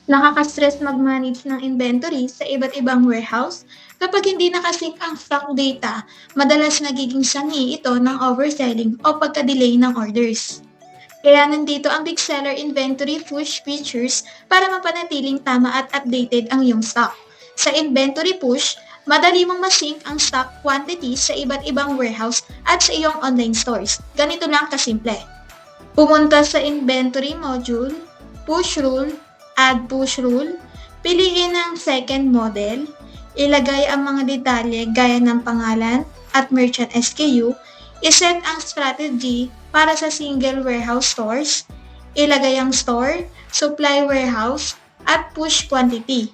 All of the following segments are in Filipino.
Nakaka-stress mag-manage ng inventory sa iba't ibang warehouse. Kapag hindi nakasync ang stock data, madalas nagiging sanhi ito ng overselling o pagka-delay ng orders. Kaya nandito ang Big Seller Inventory Push features para mapanatiling tama at updated ang iyong stock. Sa Inventory Push, madali mong masync ang stock quantity sa iba't ibang warehouse at sa iyong online stores. Ganito lang kasimple. Pumunta sa Inventory Module, Push Rule, Add Push Rule, piliin ang second model, ilagay ang mga detalye gaya ng pangalan at merchant SKU, iset ang strategy para sa single warehouse stores, ilagay ang store, supply warehouse, at push quantity.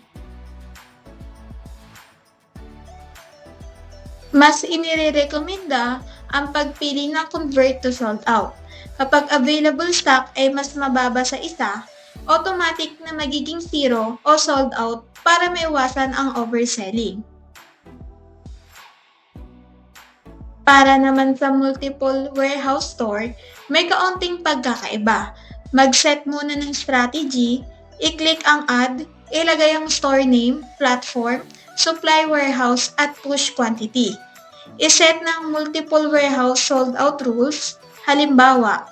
Mas inirekomenda ang pagpili ng convert to sold out. Kapag available stock ay mas mababa sa isa, automatic na magiging zero o sold out para maiwasan ang overselling. Para naman sa multiple warehouse store, may kaunting pagkakaiba. Mag-set muna ng strategy, i-click ang add, ilagay ang store name, platform, supply warehouse at push quantity. I-set ng multiple warehouse sold out rules, halimbawa,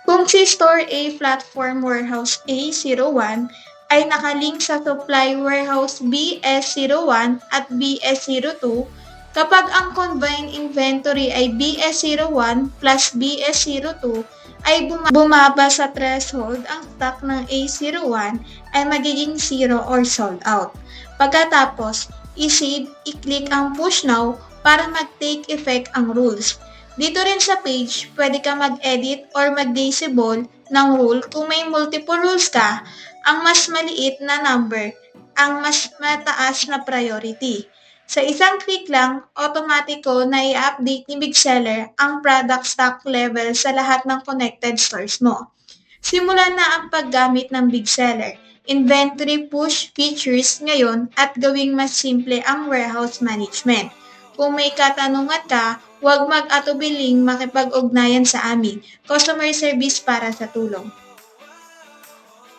kung si Store A Platform Warehouse A01 ay nakalink sa Supply Warehouse BS01 at BS02, kapag ang combined inventory ay BS01 plus BS02 ay bumaba sa threshold, ang stock ng A01 ay magiging 0 or sold out. Pagkatapos, i-save, i-click ang Push Now para mag-take effect ang rules. Dito rin sa page, pwede ka mag-edit or mag-disable ng rule kung may multiple rules ka. Ang mas maliit na number, ang mas mataas na priority. Sa isang click lang, automatiko na i-update ni Big Seller ang product stock level sa lahat ng connected stores mo. Simulan na ang paggamit ng Big Seller Inventory Push features ngayon at gawing mas simple ang warehouse management. Kung may katanungan ka, huwag mag-atubiling makipag-ugnayan sa amin. Customer service para sa tulong.